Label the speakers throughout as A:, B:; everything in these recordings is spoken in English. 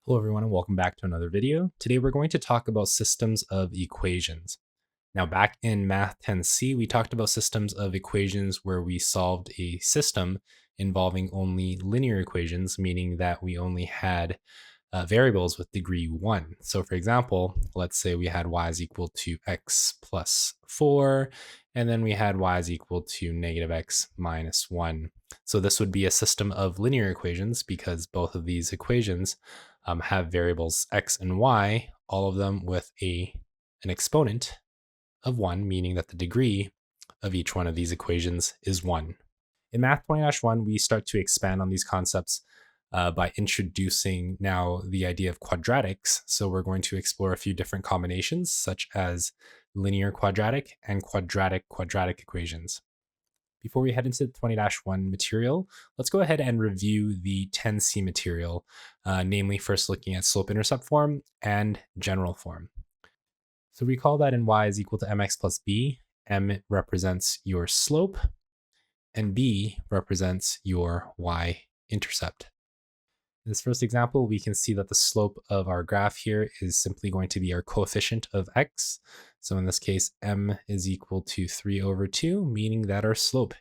A: Hello everyone and welcome back to another video. Today we're going to talk about systems of equations. Now back in Math 10C, we talked about systems of equations where we solved a system involving only linear equations, meaning that we only had variables with degree 1. So for example, let's say we had y is equal to x plus 4, and then we had y is equal to negative x minus 1. So this would be a system of linear equations because both of these equations have variables x and y, all of them with an exponent of 1, meaning that the degree of each one of these equations is 1. In Math 20-1, we start to expand on these concepts by introducing now the idea of quadratics. So we're going to explore a few different combinations, such as linear-quadratic and quadratic-quadratic equations. Before we head into the 20-1 material, let's go ahead and review the 10C material, namely first looking at slope-intercept form and general form. So recall that in y is equal to mx plus b, m represents your slope, and b represents your y-intercept. In this first example, we can see that the slope of our graph here is simply going to be our coefficient of x. So in this case, m is equal to 3 over 2, meaning that our slope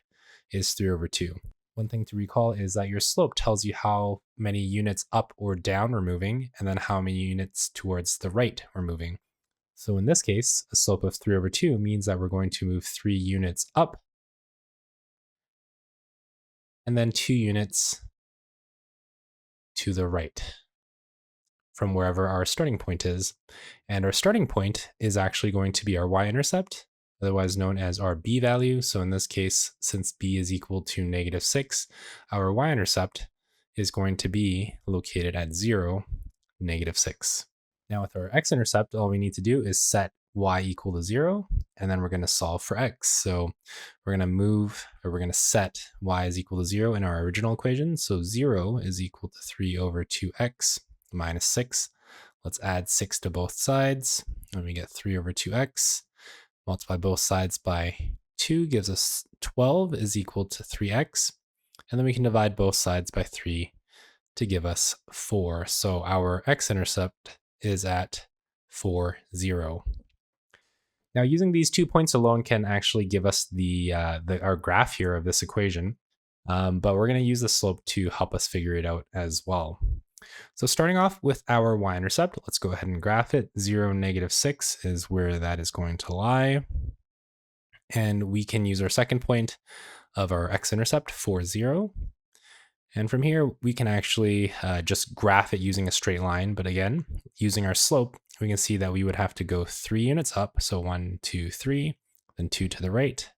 A: is 3 over 2. One thing to recall is that your slope tells you how many units up or down we're moving, and then how many units towards the right we're moving. So in this case, a slope of 3 over 2 means that we're going to move 3 units up, and then 2 units to the right from wherever our starting point is. And our starting point is actually going to be our y-intercept, otherwise known as our b value. So in this case, since b is equal to negative 6, our y-intercept is going to be located at 0, negative 6. Now with our x-intercept, all we need to do is set y equal to 0, and then we're going to solve for x. So we're going to set y is equal to 0 in our original equation. So 0 is equal to 3 over 2x minus 6. Let's add 6 to both sides, and we get 3 over 2x. Multiply both sides by 2 gives us 12 is equal to 3x. And then we can divide both sides by 3 to give us 4. So our x-intercept is at 4, 0. Now using these 2 points alone can actually give us our graph here of this equation, but we're going to use the slope to help us figure it out as well. So starting off with our y-intercept, let's go ahead and graph it. 0, negative 6 is where that is going to lie. And we can use our second point of our x-intercept, 4, 0. And from here, we can actually just graph it using a straight line. But again, using our slope, we can see that we would have to go 3 units up. So 1, 2, 3, then 2 to the right.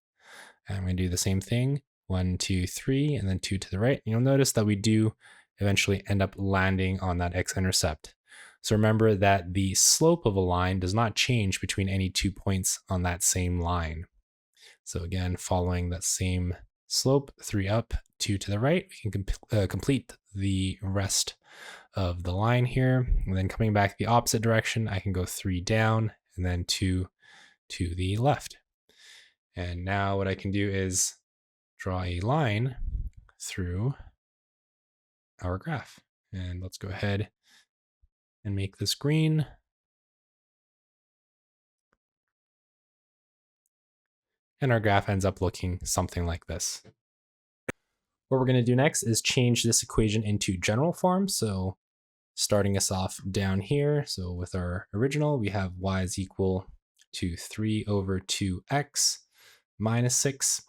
A: And I'm going to do the same thing, 1, 2, 3, and then 2 to the right. And you'll notice that we do eventually end up landing on that x-intercept. So remember that the slope of a line does not change between any 2 points on that same line. So again, following that same slope, 3 up, 2 to the right, we can complete the rest of the line here. And then coming back the opposite direction, I can go 3 down and then 2 to the left. And now what I can do is draw a line through our graph. And let's go ahead and make this green. And our graph ends up looking something like this. What we're going to do next is change this equation into general form. So starting us off down here, so with our original, we have y is equal to 3 over 2x minus 6.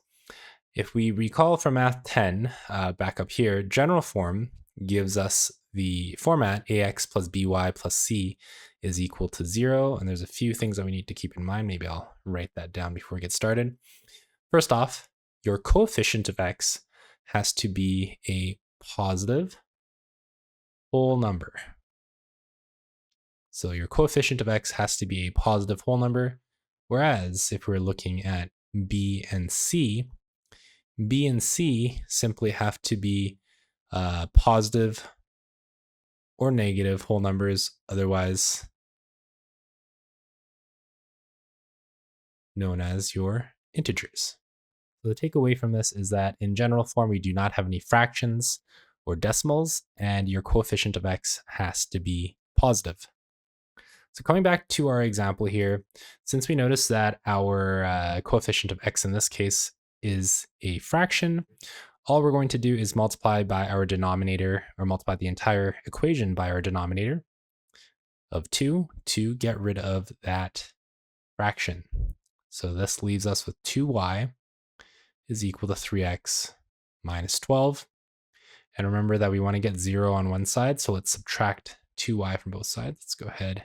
A: If we recall from Math 10, back up here, general form gives us the format ax plus by plus c is equal to 0. And there's a few things that we need to keep in mind. Maybe I'll write that down before we get started. First off, your coefficient of x has to be a positive whole number. So your coefficient of x has to be a positive whole number, whereas if we're looking at b and c simply have to be positive or negative whole numbers, otherwise known as your integers. So the takeaway from this is that in general form, we do not have any fractions or decimals, and your coefficient of x has to be positive. So coming back to our example here, since we noticed that our coefficient of x in this case is a fraction, all we're going to do is multiply by our denominator, or multiply the entire equation by our denominator of 2 to get rid of that fraction. So this leaves us with 2y is equal to 3x minus 12. And remember that we want to get 0 on one side, so let's subtract 2y from both sides. Let's go ahead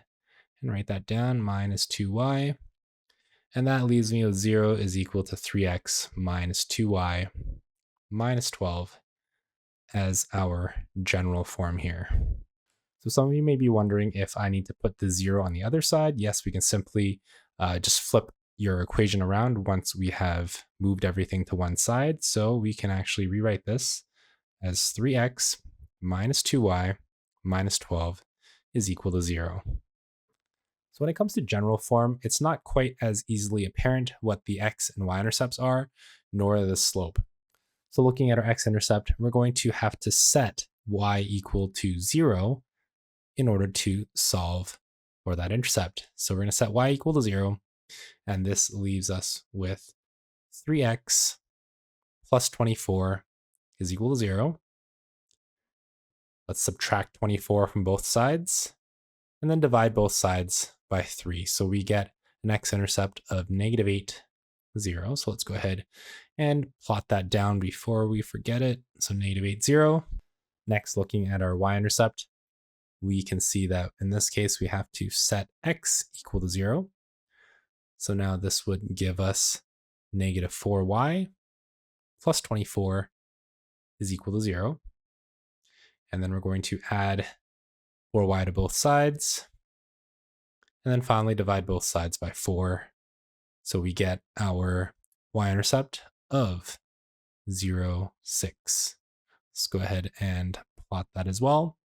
A: and write that down, minus 2y. And that leaves me with 0 is equal to 3x minus 2y minus 12 as our general form here. So some of you may be wondering if I need to put the 0 on the other side. Yes, we can simply just flip your equation around once we have moved everything to one side. So we can actually rewrite this as 3x minus 2y minus 12 is equal to 0. So when it comes to general form, it's not quite as easily apparent what the x and y-intercepts are, nor the slope. So looking at our x-intercept, we're going to have to set y equal to 0 in order to solve for that intercept. So we're going to set y equal to 0, and this leaves us with 3x plus 24 is equal to 0. Let's subtract 24 from both sides, and then divide both sides by 3. So we get an x-intercept of negative 8, 0. So let's go ahead and plot that down before we forget it. So negative 8, 0. Next, looking at our y-intercept, we can see that in this case, we have to set x equal to 0. So now this would give us negative 4y plus 24 is equal to 0. And then we're going to add 4y to both sides. And then finally divide both sides by 4. So we get our y-intercept of 0, 6. Let's go ahead and plot that as well.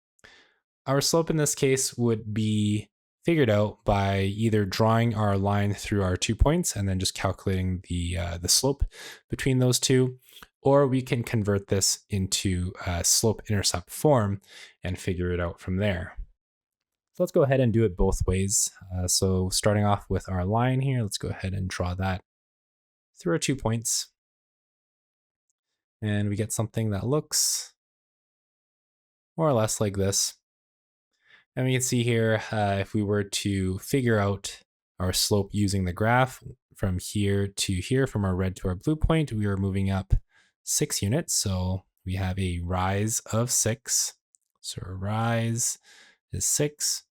A: Our slope in this case would be figured out by either drawing our line through our 2 points and then just calculating the slope between those two, or we can convert this into a slope-intercept form and figure it out from there. So let's go ahead and do it both ways. So starting off with our line here, let's go ahead and draw that through our 2 points. And we get something that looks more or less like this. And we can see here, if we were to figure out our slope using the graph from here to here, from our red to our blue point, we are moving up 6 units. So we have a rise of 6. So our rise is 6.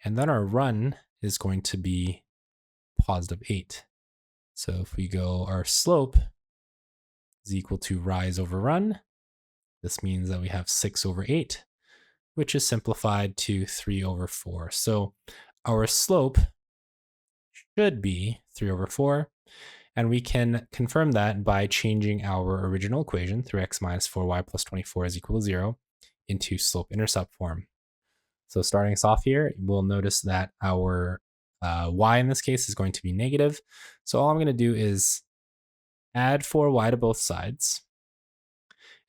A: And then our run is going to be positive 8. So if we go, our slope is equal to rise over run. This means that we have 6 over 8, which is simplified to 3 over 4. So our slope should be 3 over 4. And we can confirm that by changing our original equation, 3x minus 4y plus 24 is equal to 0, into slope-intercept form. So starting us off here, we'll notice that our y in this case is going to be negative. So all I'm going to do is add 4y to both sides.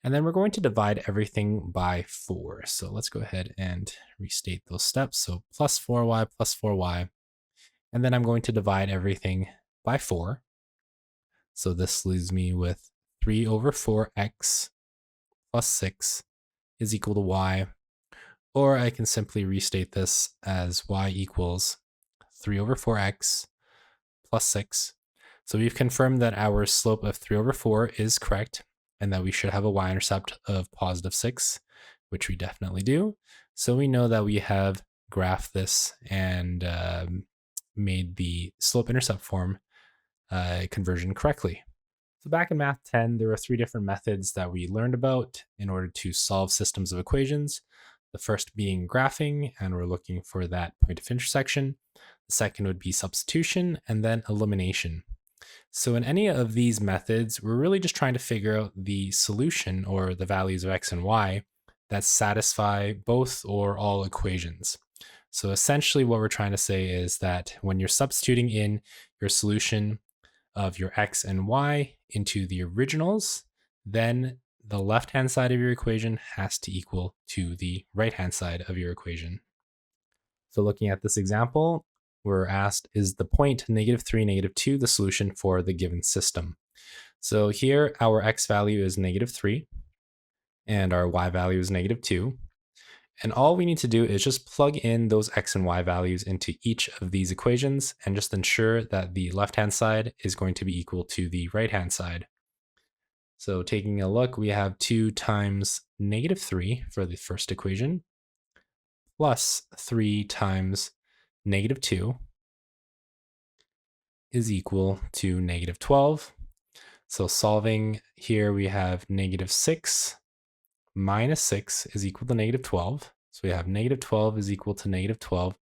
A: And then we're going to divide everything by 4. So let's go ahead and restate those steps. So plus 4y. And then I'm going to divide everything by 4. So this leaves me with 3 over 4x plus 6 is equal to y. Or I can simply restate this as y equals 3 over 4x plus 6. So we've confirmed that our slope of 3 over 4 is correct, and that we should have a y-intercept of positive 6, which we definitely do. So we know that we have graphed this and made the slope-intercept form conversion correctly. So back in Math 10, there were 3 different methods that we learned about in order to solve systems of equations. The first being graphing, and we're looking for that point of intersection. The second would be substitution, and then elimination. So in any of these methods, we're really just trying to figure out the solution, or the values of x and y, that satisfy both or all equations. So essentially what we're trying to say is that when you're substituting in your solution of your x and y into the originals, then the left-hand side of your equation has to equal to the right-hand side of your equation. So looking at this example, we're asked, is the point -3, -2 the solution for the given system? So here our x value is -3 and our y value is -2. And all we need to do is just plug in those x and y values into each of these equations and just ensure that the left-hand side is going to be equal to the right-hand side. So taking a look, we have 2 times -3 for the first equation, plus 3 times -2 is equal to -12. So solving here, we have -6 minus 6 is equal to -12. So we have -12 is equal to -12.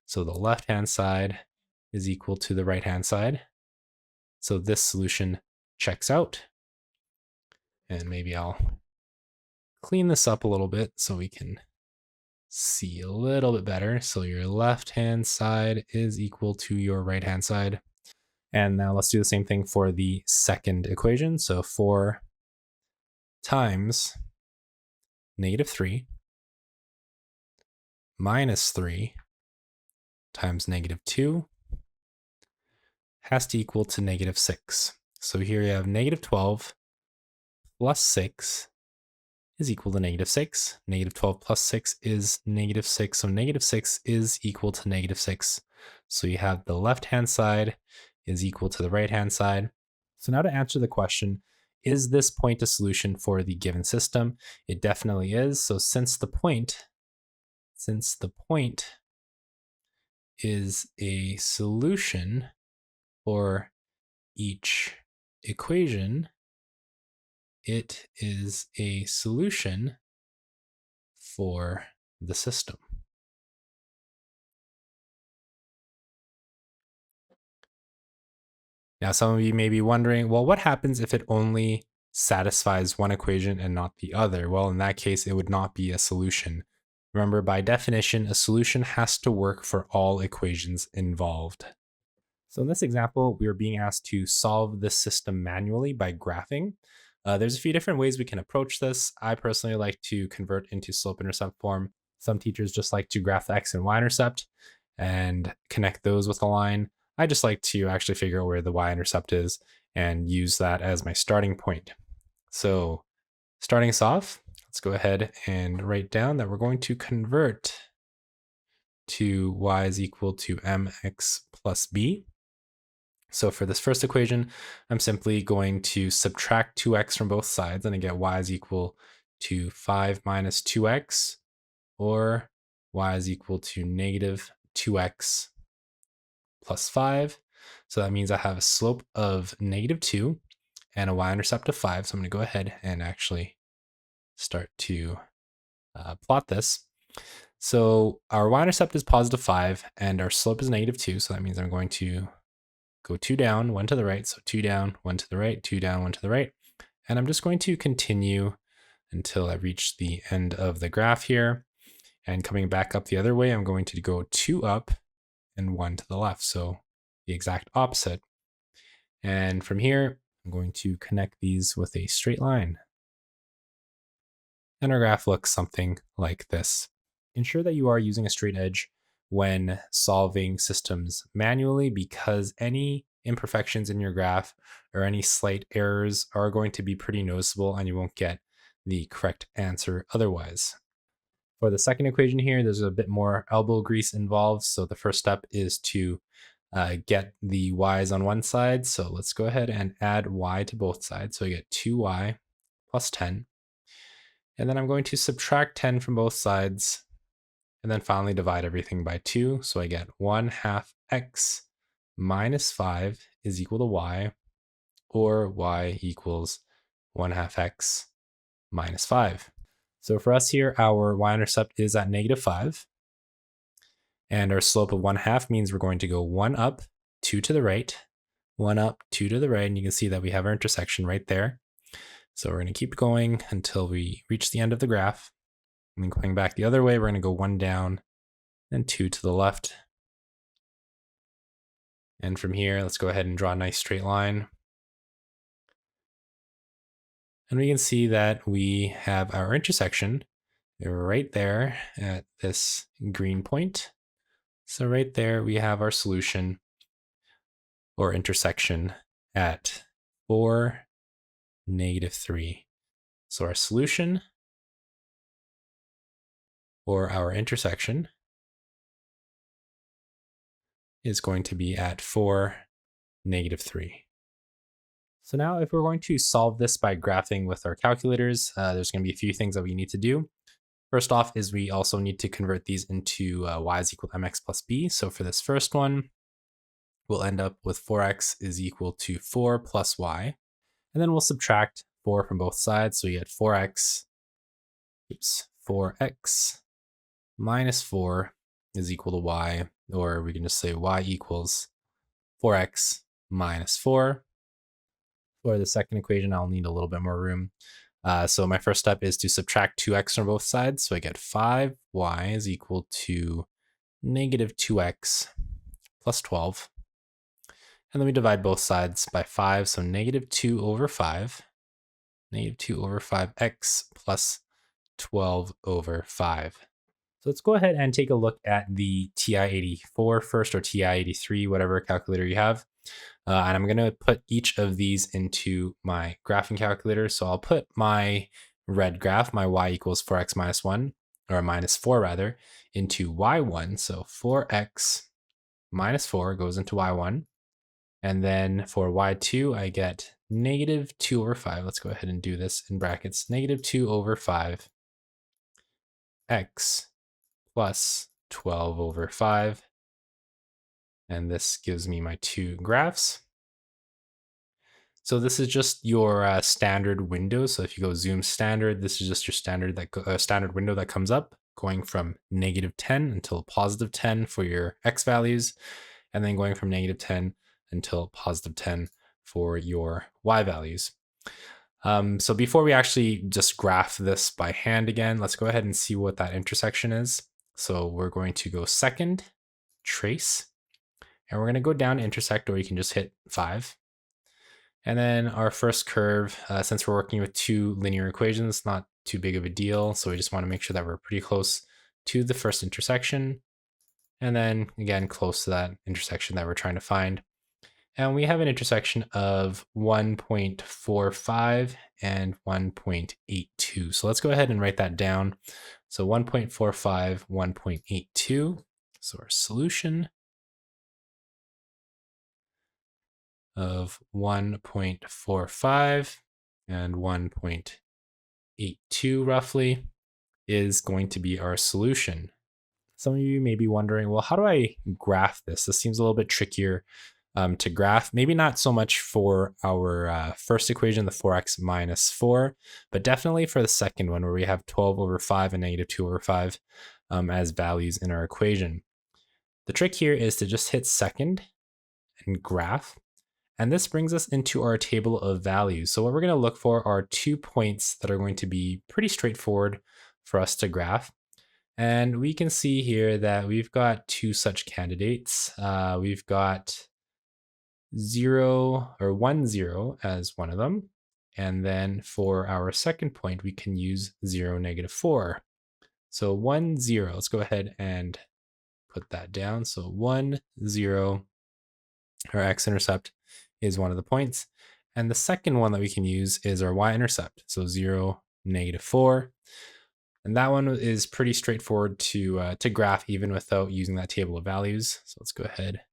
A: So the left-hand side is equal to the right-hand side. So this solution checks out. And maybe I'll clean this up a little bit so we can see a little bit better. So your left-hand side is equal to your right-hand side. And now let's do the same thing for the second equation. So 4 times -3 minus 3 times -2 has to equal to -6. So here you have -12 plus 6 is equal to -6. -12 plus 6 is -6. So -6 is equal to -6. So you have the left-hand side is equal to the right-hand side. So now to answer the question, is this point a solution for the given system? It definitely is. So since the point is a solution for each equation, it is a solution for the system. Now, some of you may be wondering, well, what happens if it only satisfies one equation and not the other? Well, in that case, it would not be a solution. Remember, by definition, a solution has to work for all equations involved. So in this example, we are being asked to solve this system manually by graphing. There's a few different ways we can approach this. I personally like to convert into slope-intercept form. Some teachers just like to graph the x and y-intercept and connect those with a line. I just like to actually figure out where the y-intercept is and use that as my starting point. So starting us off, let's go ahead and write down that we're going to convert to y is equal to mx plus b. So for this first equation, I'm simply going to subtract 2x from both sides, and I get y is equal to 5 minus 2x, or y is equal to -2x plus 5. So that means I have a slope of -2 and a y-intercept of 5. So I'm going to go ahead and actually start to plot this. So our y-intercept is +5 and our slope is -2. So that means I'm going to go 2 down, 1 to the right. So 2 down, 1 to the right, 2 down, 1 to the right. And I'm just going to continue until I reach the end of the graph here. And coming back up the other way, I'm going to go 2 up and 1 to the left. So the exact opposite. And from here, I'm going to connect these with a straight line. And our graph looks something like this. Ensure that you are using a straight edge when solving systems manually, because any imperfections in your graph or any slight errors are going to be pretty noticeable and you won't get the correct answer otherwise. For the second equation here, there's a bit more elbow grease involved. So the first step is to get the y's on one side. So let's go ahead and add y to both sides. So I get 2y plus 10. And then I'm going to subtract 10 from both sides. And then finally divide everything by 2. So I get 1/2 x minus 5 is equal to y, or y equals 1/2 x minus 5. So for us here, our y-intercept is at -5. And our slope of 1/2 means we're going to go 1 up, 2 to the right, 1 up, 2 to the right. And you can see that we have our intersection right there. So we're going to keep going until we reach the end of the graph. And then going back the other way, we're going to go 1 down and 2 to the left. And from here, let's go ahead and draw a nice straight line. And we can see that we have our intersection right there at this green point. So right there, we have our solution or intersection at 4, -3. So our solution or our intersection is going to be at 4, -3. So now if we're going to solve this by graphing with our calculators, there's going to be a few things that we need to do. First off is we also need to convert these into y is equal to mx plus b. So for this first one, we'll end up with 4x is equal to 4 plus y. And then we'll subtract 4 from both sides. So we get 4x minus 4 is equal to y, or we can just say y equals 4x minus 4. For the second equation, I'll need a little bit more room. So my first step is to subtract 2x from both sides. So I get 5y is equal to -2x plus 12. And then we divide both sides by 5. So -2 over 5, -2 over 5x plus 12 over 5. So let's go ahead and take a look at the TI-84 first, or TI-83, whatever calculator you have. And I'm going to put each of these into my graphing calculator. So I'll put my red graph, my y equals 4x minus 1, or minus 4 rather, into y1. So 4x minus 4 goes into y1. And then for y2, I get -2 over 5. Let's go ahead and do this in brackets. -2 over 5 x plus 12 over 5. And this gives me my two graphs. So this is just your standard window. So if you go zoom standard, this is just your standard window that comes up, going from -10 until +10 for your x values, and then going from -10 until +10 for your y values. So before we actually just graph this by hand again, let's go ahead and see what that intersection is. So we're going to go second, trace, and we're going to go down to intersect, or you can just hit 5. And then our first curve, since we're working with two linear equations, not too big of a deal. So we just want to make sure that we're pretty close to the first intersection. And then again, close to that intersection that we're trying to find. And we have an intersection of 1.45 and 1.82. So let's go ahead and write that down. So 1.45, 1.82. So our solution of 1.45 and 1.82 roughly is going to be our solution. Some of you may be wondering, well, how do I graph this? This seems a little bit trickier to graph. Maybe not so much for our first equation, the 4x minus 4, but definitely for the second one, where we have 12 over 5 and -2 over 5 as values in our equation. The trick here is to just hit second and graph. And this brings us into our table of values. So what we're going to look for are 2 points that are going to be pretty straightforward for us to graph. And we can see here that we've got two such candidates. We've got 0 or 1, 0 as one of them. And then for our second point, we can use 0, -4. So 1, 0, let's go ahead and put that down. So 1, 0, our x-intercept is one of the points. And the second one that we can use is our y-intercept. So 0, -4. And that one is pretty straightforward to graph even without using that table of values. So let's go ahead,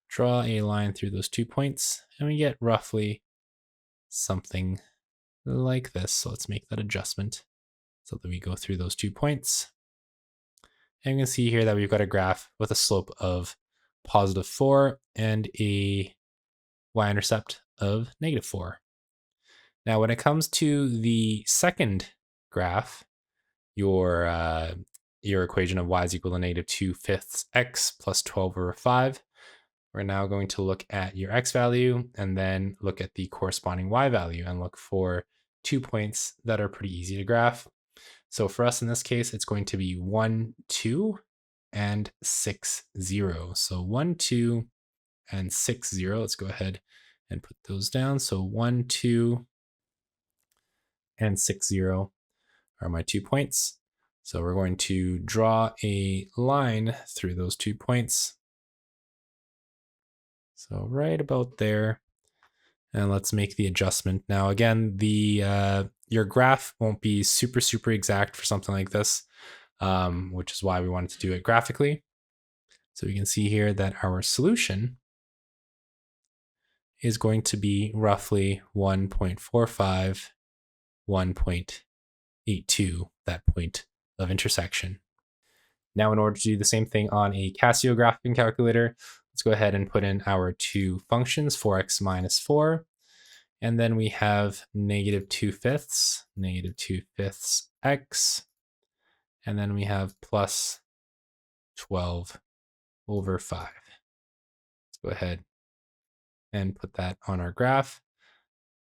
A: draw a line through those 2 points, and we get roughly something like this. So let's make that adjustment so that we go through those 2 points. And you can see here that we've got a graph with a slope of +4 and a y-intercept of -4. Now, when it comes to the second graph, your equation of y is equal to -2/5 x plus 12 over 5, we're now going to look at your x value and then look at the corresponding y value and look for 2 points that are pretty easy to graph. So for us in this case, it's going to be 1, 2, and 6, 0. So 1, 2, and 6, 0. Let's go ahead and put those down. So 1, 2, and 6, 0 are my 2 points. So we're going to draw a line through those 2 points. So right about there. And let's make the adjustment. Now, again, your graph won't be super exact for something like this, which is why we wanted to do it graphically. So we can see here that our solution is going to be roughly 1.45, 1.82, that point of intersection. Now, in order to do the same thing on a Casio graphing calculator, let's go ahead and put in our two functions, 4x minus 4. And then we have -2/5 x. And then we have plus 12 over 5. Let's go ahead and put that on our graph.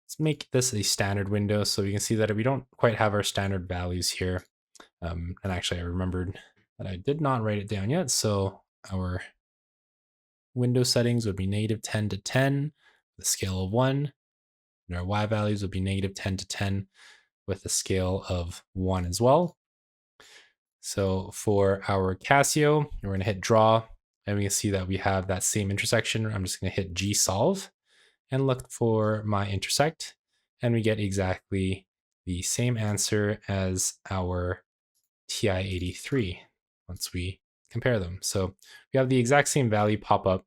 A: Let's make this a standard window so we can see that we don't quite have our standard values here. And actually, I remembered that I did not write it down yet. So our window settings would be -10 to 10, the scale of 1. And our y values would be -10 to 10 with a scale of 1 as well. So for our Casio, we're going to hit draw, and we can see that we have that same intersection. I'm just going to hit G solve and look for my intersect, and we get exactly the same answer as our TI-83 once we compare them. So we have the exact same value pop up.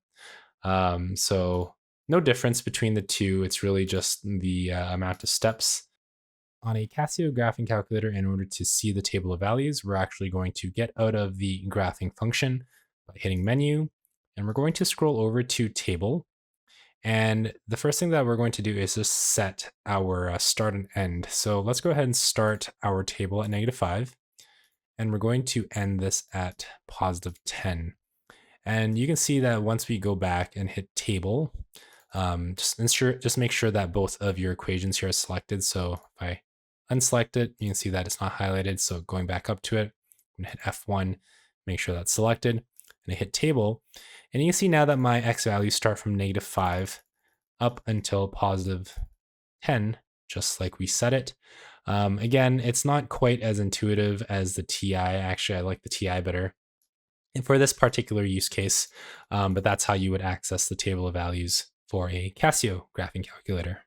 A: So no difference between the two. It's really just the amount of steps. On a Casio graphing calculator, in order to see the table of values, we're actually going to get out of the graphing function by hitting menu, and we're going to scroll over to table. And the first thing that we're going to do is just set our start and end. So let's go ahead and start our table at -5, and we're going to end this at +10. And you can see that once we go back and hit table, just make sure that both of your equations here are selected. So if I unselect it, you can see that it's not highlighted. So going back up to it, I'm gonna hit F1, make sure that's selected, and I hit table. And you can see now that my x values start from -5 up until +10, just like we set it. Again, it's not quite as intuitive as the TI. Actually, I like the TI better for this particular use case, but that's how you would access the table of values for a Casio graphing calculator.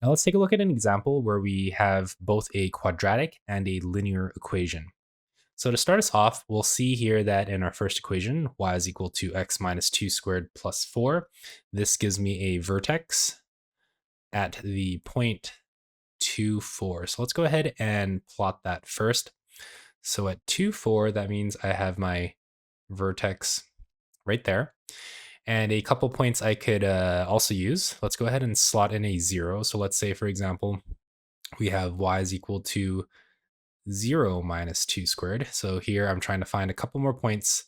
A: Now let's take a look at an example where we have both a quadratic and a linear equation. So to start us off, we'll see here that in our first equation, y is equal to x minus 2 squared plus 4. This gives me a vertex at the point 2, 4. So let's go ahead and plot that first. So at 2, 4, that means I have my vertex right there. And a couple points I could also use. Let's go ahead and slot in a 0. So let's say, for example, we have y is equal to 0 minus 2 squared. So here I'm trying to find a couple more points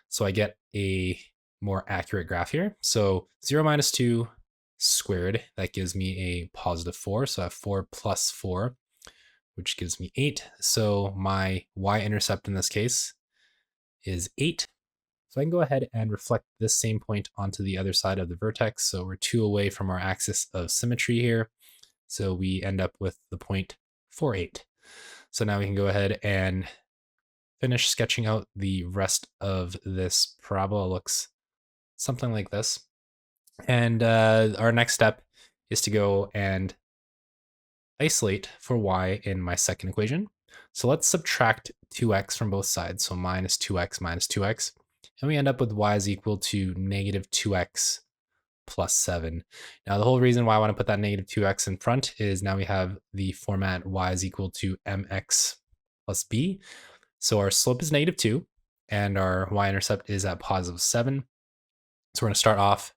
A: so I get a more accurate graph here. So 0 minus 2 squared, that gives me a +4. So I have 4 plus 4, which gives me 8. So my y-intercept in this case is 8. So I can go ahead and reflect this same point onto the other side of the vertex. So we're 2 away from our axis of symmetry here. So we end up with the point 4, 8. So now we can go ahead and finish sketching out the rest of this parabola. It looks something like this. And our next step is to go and isolate for y in my second equation. So let's subtract 2x from both sides. So minus 2x minus 2x. And we end up with y is equal to -2x plus 7. Now, the whole reason why I want to put that -2x in front is now we have the format y is equal to mx plus b. So our slope is -2, and our y-intercept is at +7. So we're going to start off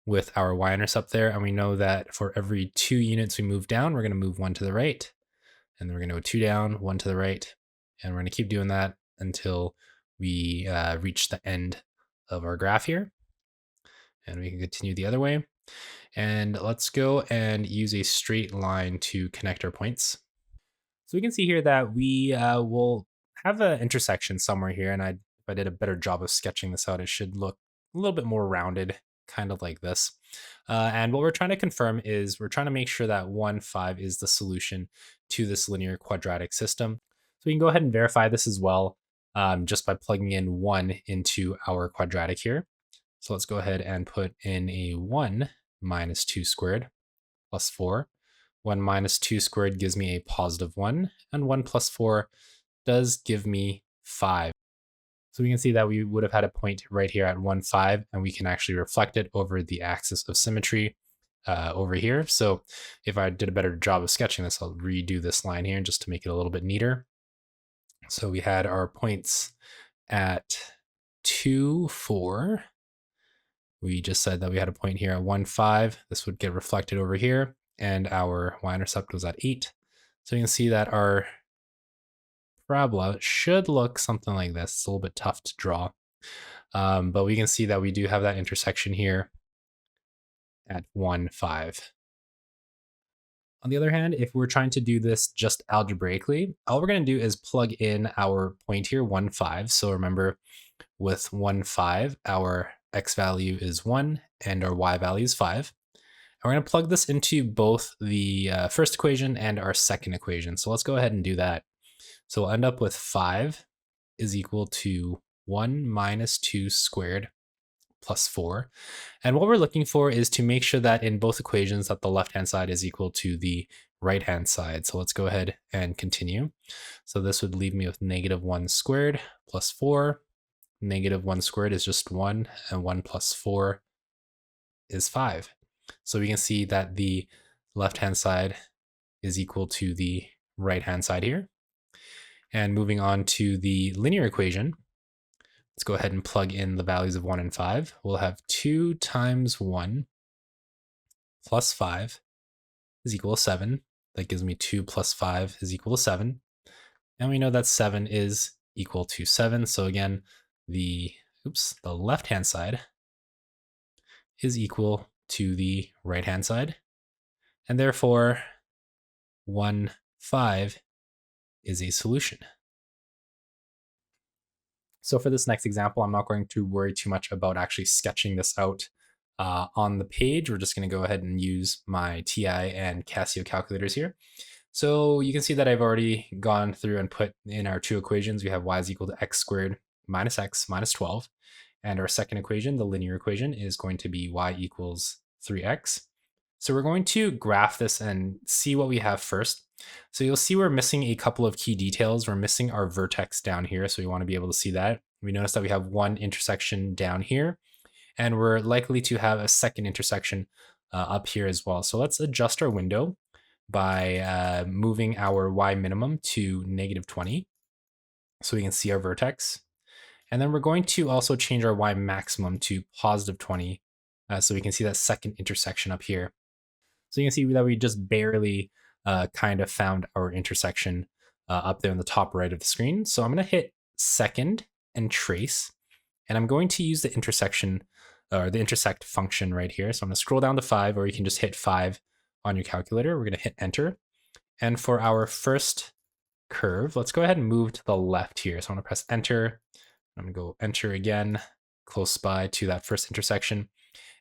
A: with our y-intercept there, and we know that for every 2 units we move down, we're going to move 1 to the right, and then we're going to go 2 down, 1 to the right, and we're going to keep doing that until we reach the end of our graph here. And we can continue the other way. And let's go and use a straight line to connect our points. So we can see here that we will have an intersection somewhere here. And if I did a better job of sketching this out, it should look a little bit more rounded kind of like this. And what we're trying to confirm is we're trying to make sure that 1, 5 is the solution to this linear quadratic system. So we can go ahead and verify this as well just by plugging in 1 into our quadratic here. So let's go ahead and put in a 1 minus 2 squared plus 4. 1 minus 2 squared gives me a positive 1, and 1 plus 4 does give me 5. So we can see that we would have had a point right here at 1, 5, and we can actually reflect it over the axis of symmetry over here. So if I did a better job of sketching this, I'll redo this line here just to make it a little bit neater. So we had our points at 2, 4. We just said that we had a point here at 1, 5. This would get reflected over here, and our y-intercept was at 8. So you can see that our parabola should look something like this. It's a little bit tough to draw, but we can see that we do have that intersection here at 1, 5. On the other hand, if we're trying to do this just algebraically, all we're going to do is plug in our point here, 1, 5. So remember, with 1, 5, our x value is 1 and our y value is 5. And we're going to plug this into both the first equation and our second equation. So let's go ahead and do that. So we'll end up with 5 is equal to 1 minus 2 squared plus 4. And what we're looking for is to make sure that in both equations that the left-hand side is equal to the right-hand side. So let's go ahead and continue. So this would leave me with negative 1 squared plus 4. Negative 1 squared is just 1, and 1 plus 4 is 5. So we can see that the left-hand side is equal to the right-hand side here. And moving on to the linear equation, let's go ahead and plug in the values of 1 and 5. We'll have 2 times 1 plus 5 is equal to 7. That gives me 2 plus 5 is equal to 7. And we know that 7 is equal to 7. So again, the left-hand side is equal to the right-hand side. And therefore, 1, 5 is a solution. So for this next example, I'm not going to worry too much about actually sketching this out on the page. We're just going to go ahead and use my TI and Casio calculators here. So you can see that I've already gone through and put in our two equations. We have y is equal to x squared minus x minus 12. And our second equation, the linear equation, is going to be y equals 3x. So we're going to graph this and see what we have first. So you'll see we're missing a couple of key details. We're missing our vertex down here, so we want to be able to see that. We notice that we have one intersection down here, and we're likely to have a second intersection up here as well. So let's adjust our window by moving our y minimum to negative 20, so we can see our vertex. And then we're going to also change our y maximum to positive 20, so we can see that second intersection up here. So you can see that we just barely kind of found our intersection up there in the top right of the screen. So I'm going to hit second and trace, and I'm going to use the intersection or the intersect function right here. So I'm going to scroll down to 5, or you can just hit 5 on your calculator. We're going to hit enter. And for our first curve, let's go ahead and move to the left here. So I'm going to press enter. I'm going to go enter again, close by to that first intersection.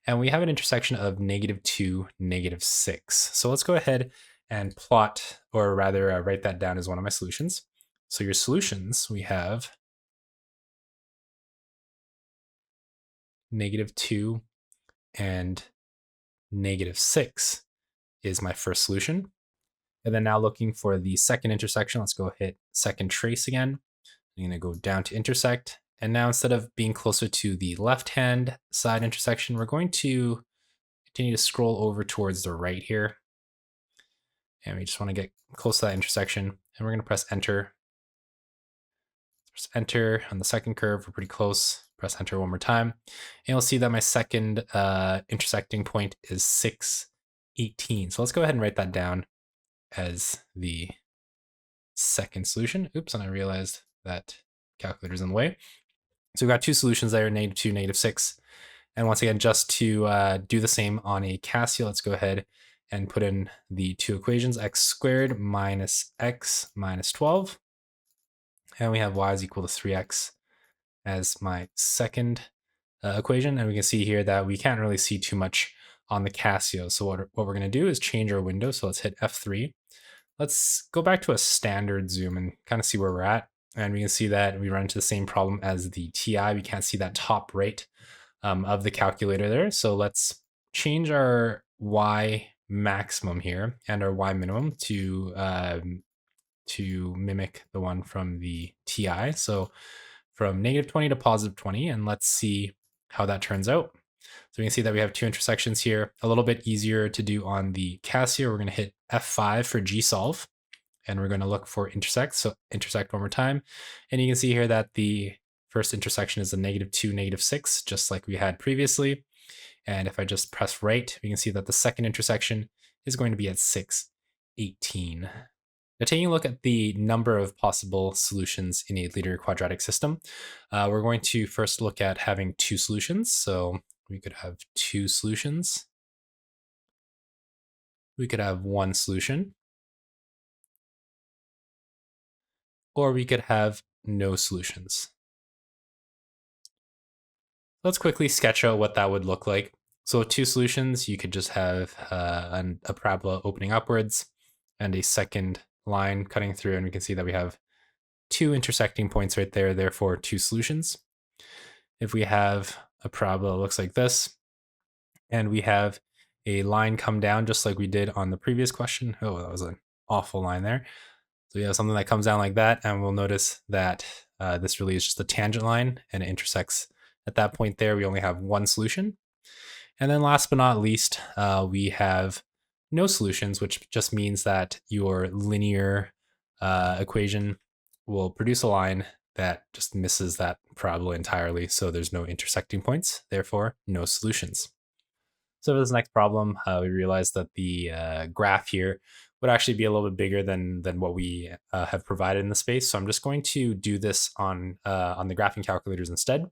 A: And we have an intersection of -2, -6. So let's go ahead and plot, or rather write that down as one of my solutions. So your solutions, we have -2 and -6 is my first solution. And then now looking for the second intersection, let's go hit second trace again. I'm going to go down to intersect. And now instead of being closer to the left-hand side intersection, we're going to continue to scroll over towards the right here. And we just want to get close to that intersection. And we're going to press enter. Press enter on the second curve. We're pretty close. Press enter one more time. And you'll see that my second intersecting point is 6, 18. So let's go ahead and write that down as the second solution. Oops, and I realized that calculator's in the way. So we've got two solutions there, -2, -6. And once again, just to do the same on a Casio, let's go ahead and put in the two equations, x squared minus x minus 12. And we have y is equal to 3x as my second equation, and we can see here that we can't really see too much on the Casio. So what we're going to do is change our window. So let's hit F3. Let's go back to a standard zoom and kind of see where we're at. And we can see that we run into the same problem as the TI. We can't see that top right of the calculator there. So let's change our Y maximum here and our Y minimum to mimic the one from the TI. So from -20 to +20, and let's see how that turns out. So we can see that we have two intersections here, a little bit easier to do on the Casio. We're going to hit F5 for Gsolve, and we're going to look for intersect. So intersect one more time. And you can see here that the first intersection is a -2, -6, just like we had previously. And if I just press right, we can see that the second intersection is going to be at 6, 18. Now, taking a look at the number of possible solutions in a linear quadratic system, we're going to first look at having two solutions. So we could have two solutions. We could have one solution. Or we could have no solutions. Let's quickly sketch out what that would look like. So with two solutions, you could just have a parabola opening upwards and a second line cutting through, and we can see that we have two intersecting points right there, therefore two solutions. If we have a parabola that looks like this, and we have a line come down just like we did on the previous question. Oh, that was an awful line there. So we have something that comes down like that, and we'll notice that this really is just a tangent line, and it intersects at that point there. We only have one solution. And then last but not least, we have no solutions, which just means that your linear equation will produce a line that just misses that parabola entirely. So there's no intersecting points, therefore no solutions. So for this next problem, we realized that the graph here would actually be a little bit bigger than what we have provided in the space. So I'm just going to do this on the graphing calculators instead.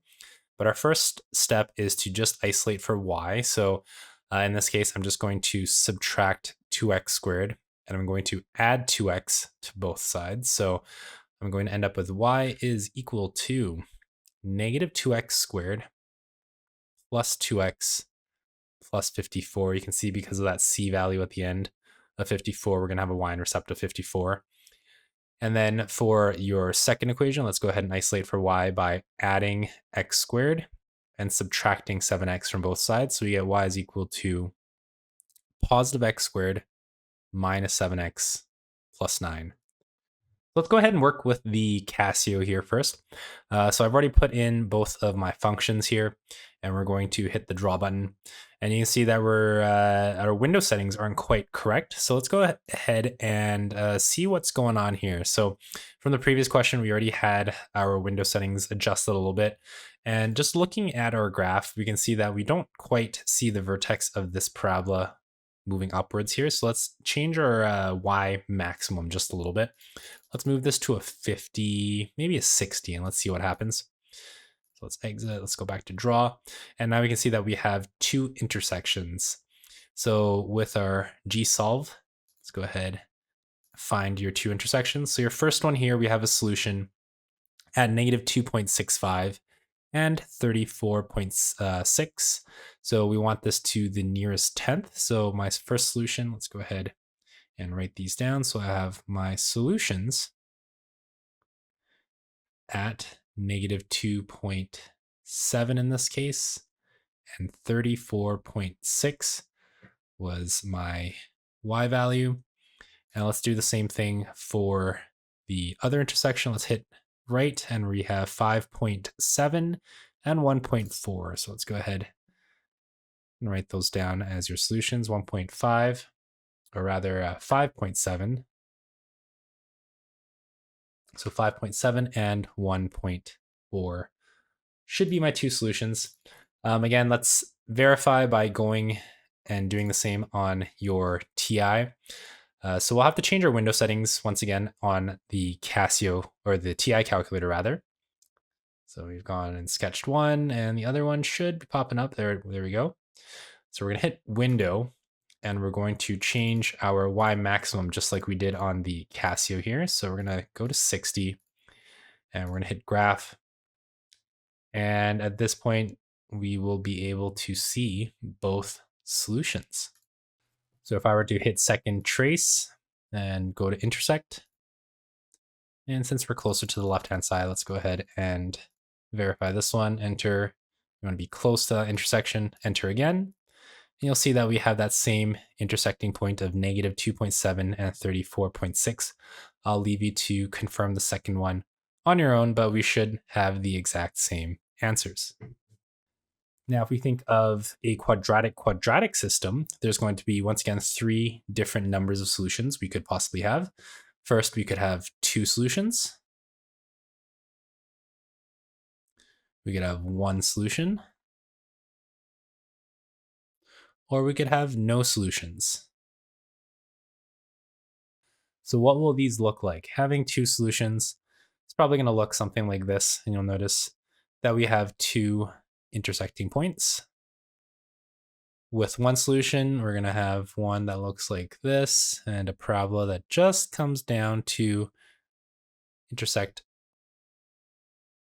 A: But our first step is to just isolate for y. So in this case, I'm just going to subtract 2x squared, and I'm going to add 2x to both sides. So I'm going to end up with y is equal to -2x squared plus 2x plus 54. You can see because of that c value at the end of 54, we're going to have a y-intercept of 54. And then for your second equation, let's go ahead and isolate for y by adding x squared and subtracting 7x from both sides. So we get y is equal to positive x squared minus 7x plus 9. Let's go ahead and work with the Casio here first. So I've already put in both of my functions here, and we're going to hit the draw button. And you can see that our window settings aren't quite correct. So let's go ahead and see what's going on here. So from the previous question, we already had our window settings adjusted a little bit. And just looking at our graph, we can see that we don't quite see the vertex of this parabola moving upwards here. So let's change our y maximum just a little bit. Let's move this to a 50, maybe a 60, and let's see what happens. So let's exit, let's go back to draw. And now we can see that we have two intersections. So with our Gsolve, let's go ahead, find your two intersections. So your first one here, we have a solution at -2.65 and 34.6. So we want this to the nearest tenth. So my first solution, let's go ahead and write these down. So I have my solutions at -2.7 in this case, and 34.6 was my y value. And let's do the same thing for the other intersection. Let's hit right, and we have 5.7 and 1.4. So let's go ahead and write those down as your solutions. 1.5, or rather 5.7. So 5.7 and 1.4 should be my two solutions. Again, let's verify by going and doing the same on your TI. So we'll have to change our window settings once again on the Casio, or the TI calculator rather. So we've gone and sketched one, and the other one should be popping up there. There we go. So we're going to hit window, and we're going to change our y maximum just like we did on the Casio here. So we're going to go to 60, and we're going to hit graph. And at this point, we will be able to see both solutions. So if I were to hit second trace and go to intersect, and since we're closer to the left-hand side, let's go ahead and verify this one, enter. You want to be close to that intersection, enter again. And you'll see that we have that same intersecting point of negative 2.7 and 34.6. I'll leave you to confirm the second one on your own, but we should have the exact same answers. Now, if we think of a quadratic-quadratic system, there's going to be, once again, 3 different numbers of solutions we could possibly have. First, we could have 2 solutions. We could have 1 solution. Or we could have no solutions. So what will these look like? Having 2 solutions, it's probably going to look something like this. And you'll notice that we have 2 intersecting points. With 1 solution, we're going to have one that looks like this and a parabola that just comes down to intersect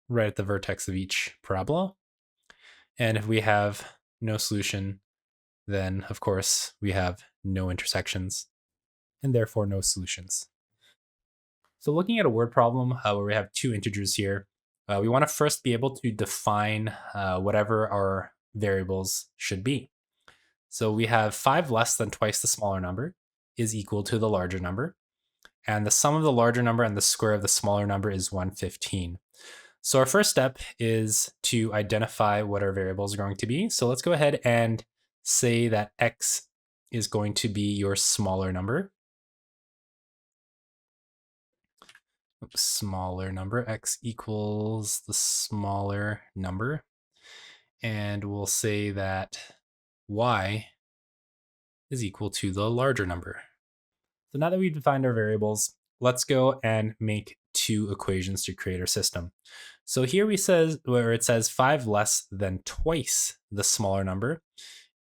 A: right at the vertex of each parabola. And if we have no solution, then of course we have no intersections and therefore no solutions. So looking at a word problem where we have 2 integers here, we want to first be able to define whatever our variables should be. So we have 5 less than twice the smaller number is equal to the larger number. And the sum of the larger number and the square of the smaller number is 115. So our first step is to identify what our variables are going to be. So let's go ahead and say that x is going to be your smaller number. Smaller number, x equals the smaller number. And we'll say that y is equal to the larger number. So now that we've defined our variables, let's go and make 2 equations to create our system. So here it says 5 less than twice the smaller number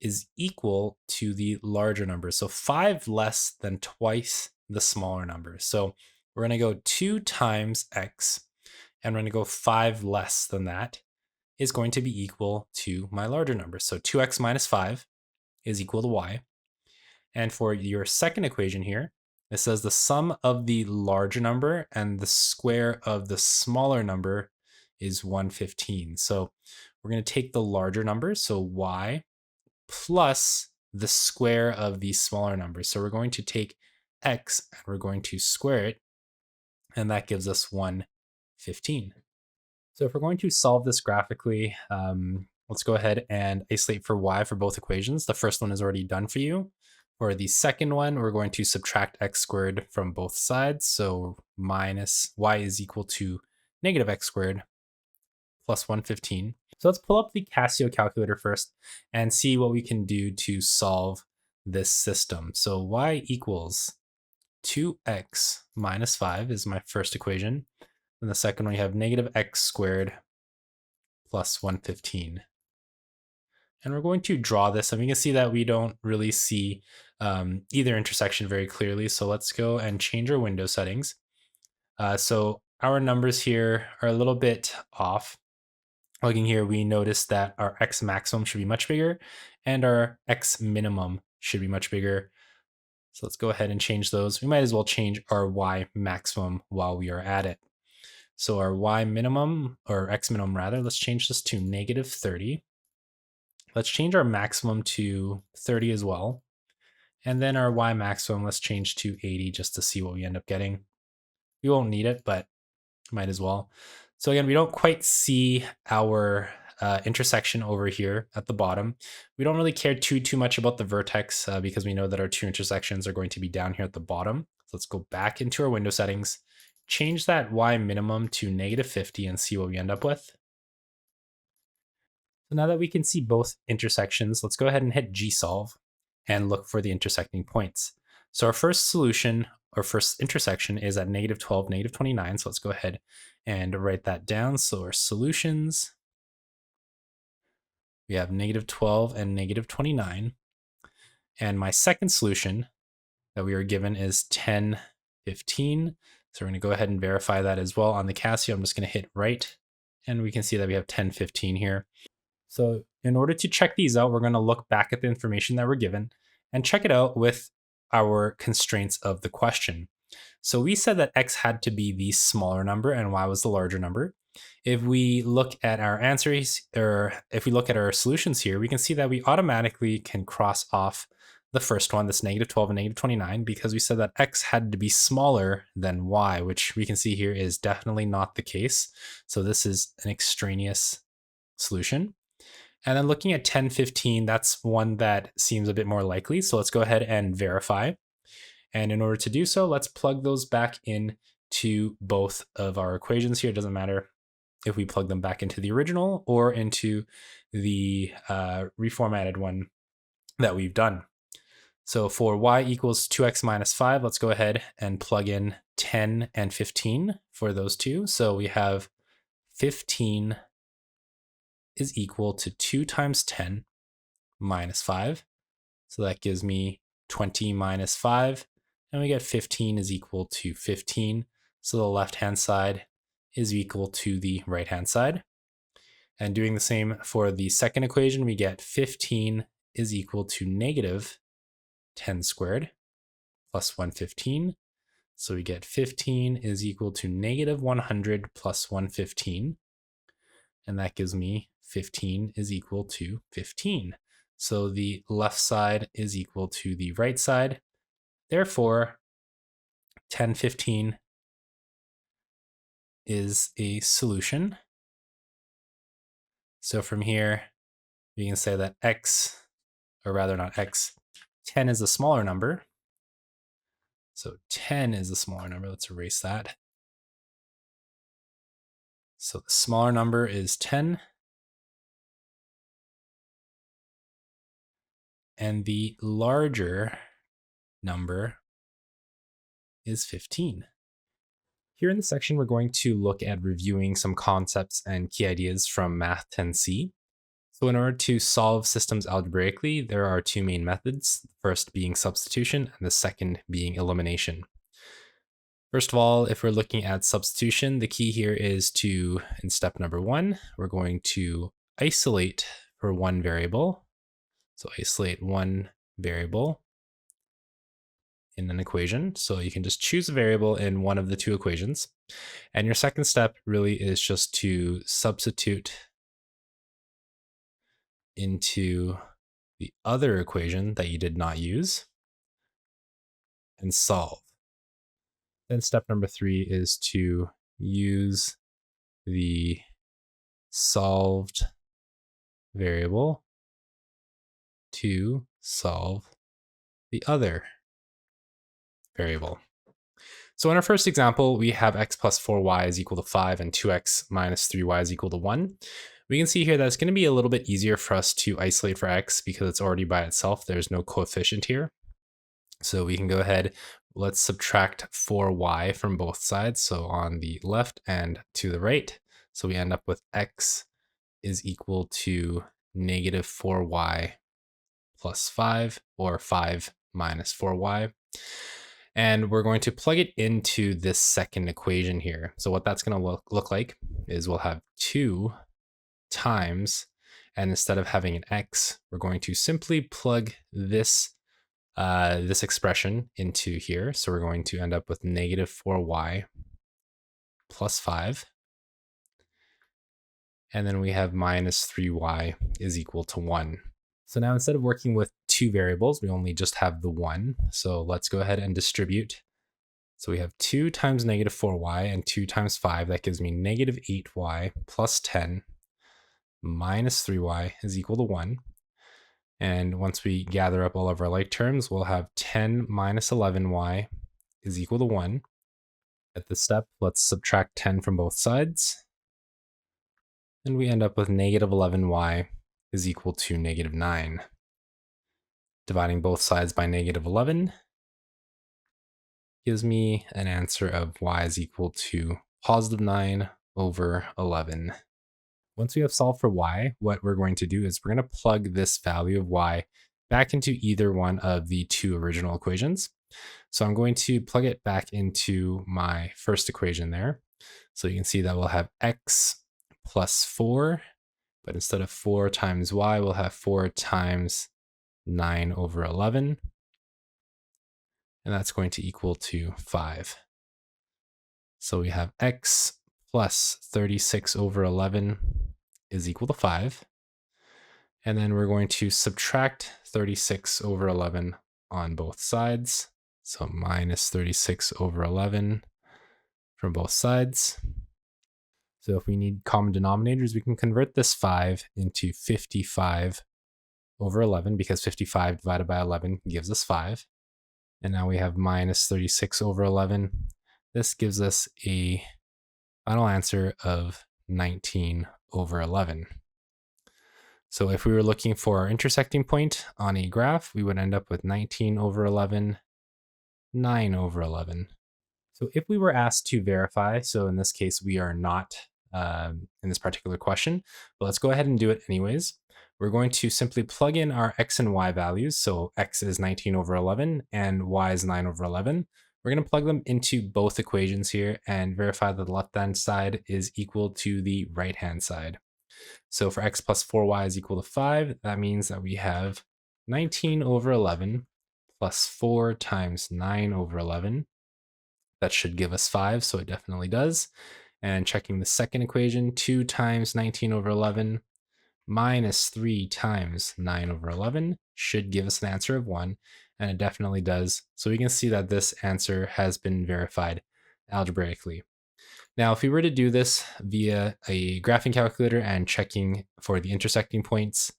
A: is equal to the larger number. So 5 less than twice the smaller number. So we're going to go 2 times x, and we're going to go 5 less than that is going to be equal to my larger number. So 2x minus 5 is equal to y. And for your second equation here, it says the sum of the larger number and the square of the smaller number is 115. So we're going to take the larger number, so y, plus the square of the smaller number. So we're going to take x and we're going to square it, and that gives us 115. So if we're going to solve this graphically, let's go ahead and isolate for y for both equations. The first one is already done for you. For the second one, we're going to subtract x squared from both sides. So minus y is equal to negative x squared plus 115. So let's pull up the Casio calculator first and see what we can do to solve this system. So y equals 2x minus 5 is my first equation. And the second one, we have negative x squared plus 115. And we're going to draw this, and we can see that we don't really see either intersection very clearly. So let's go and change our window settings. So our numbers here are a little bit off. Looking here, we notice that our x maximum should be much bigger and our x minimum should be much bigger. So let's go ahead and change those. We might as well change our y maximum while we are at it. So our y minimum, or x minimum rather, let's change this to negative 30. Let's change our maximum to 30 as well. And then our y maximum, let's change to 80 just to see what we end up getting. We won't need it, but might as well. So again, we don't quite see our intersection over here at the bottom. We don't really care too much about the vertex because we know that our 2 intersections are going to be down here at the bottom. So let's go back into our window settings, change that y minimum to negative 50 and see what we end up with. So now that we can see both intersections, let's go ahead and hit Gsolve and look for the intersecting points. So our first solution, or first intersection, is at negative 12, negative 29. So let's go ahead and write that down. So our solutions, we have negative 12 and negative 29. And my second solution that we were given is 10, 15. So we're going to go ahead and verify that as well on the Casio. I'm just going to hit right, and we can see that we have 10, 15 here. So In order to check these out, we're going to look back at the information that we're given and check it out with our constraints of the question. So we said that x had to be the smaller number and y was the larger number. If we look at our answers, or if we look at our solutions here, we can see that we automatically can cross off the first one, this -12 and -29, because we said that x had to be smaller than y, which we can see here is definitely not the case. So this is an extraneous solution. And then looking at 10, 15, that's one that seems a bit more likely. So let's go ahead and verify. And in order to do so, let's plug those back in to both of our equations here. It doesn't matter if we plug them back into the original or into the reformatted one that we've done. So for y equals 2x minus 5, let's go ahead and plug in 10 and 15 for those two. So we have 15 is equal to 2 times 10 minus 5. So that gives me 20 minus 5. And we get 15 is equal to 15. So the left-hand side is equal to the right-hand side. And doing the same for the second equation, we get 15 is equal to negative 10 squared plus 115. So we get 15 is equal to negative 100 plus 115. And that gives me 15 is equal to 15. So the left side is equal to the right side. Therefore, 10, 15 is a solution. So from here, we can say that x, or rather not x, 10 is a smaller number. So 10 is a smaller number. Let's erase that. So the smaller number is 10. And the larger number is 15. Here in this section, we're going to look at reviewing some concepts and key ideas from Math 10C. So in order to solve systems algebraically, there are two main methods, the first being substitution and the second being elimination. First of all, if we're looking at substitution, the key here is to, in step number 1, we're going to isolate for one variable. So isolate one variable in an equation. So you can just choose a variable in one of the two equations. And your second step really is just to substitute into the other equation that you did not use and solve. Then step number 3 is to use the solved variable to solve the other variable. So in our first example, we have x plus 4y is equal to 5 and 2x minus 3y is equal to 1. We can see here that it's going to be a little bit easier for us to isolate for x because it's already by itself. There's no coefficient here. So we can go ahead, let's subtract 4y from both sides. So on the left and to the right. So we end up with x is equal to negative 4y plus 5, or 5 minus 4y. And we're going to plug it into this second equation here. So what that's going to look like is we'll have 2 times, and instead of having an x, we're going to simply plug this this expression into here. So we're going to end up with negative 4y plus 5. And then we have minus 3y is equal to 1. So now instead of working with two variables, we only just have the one. So let's go ahead and distribute. So we have 2 times negative 4y and 2 times 5. That gives me negative 8y plus 10 minus 3y is equal to 1. And once we gather up all of our like terms, we'll have 10 minus 11y is equal to 1. At this step, let's subtract 10 from both sides. And we end up with negative 11y is equal to negative 9. Dividing both sides by negative 11 gives me an answer of y is equal to positive 9 over 11. Once we have solved for y, what we're going to do is we're going to plug this value of y back into either one of the two original equations. So I'm going to plug it back into my first equation there. So you can see that we'll have x plus 4 But instead of 4 times y, we'll have 4 times 9 over 11. And that's going to equal to 5. So we have x plus 36 over 11 is equal to 5. And then we're going to subtract 36 over 11 on both sides. So minus 36 over 11 from both sides. So if we need common denominators, we can convert this 5 into 55 over 11, because 55 divided by 11 gives us 5. And now we have minus 36 over 11. This gives us a final answer of 19 over 11. So if we were looking for our intersecting point on a graph, we would end up with 19 over 11, 9 over 11. So if we were asked to verify, so in this case, we are not in this particular question, but let's go ahead and do it anyways. We're going to simply plug in our x and y values. So x is 19 over 11 and y is 9 over 11. We're going to plug them into both equations here and verify that the left-hand side is equal to the right-hand side. So for x plus 4y is equal to 5, that means that we have 19 over 11 plus 4 times 9 over 11. That should give us 5, so it definitely does. And checking the second equation, 2 times 19 over 11 minus 3 times 9 over 11 should give us an answer of 1, and it definitely does. So we can see that this answer has been verified algebraically. Now, if we were to do this via a graphing calculator and checking for the intersecting points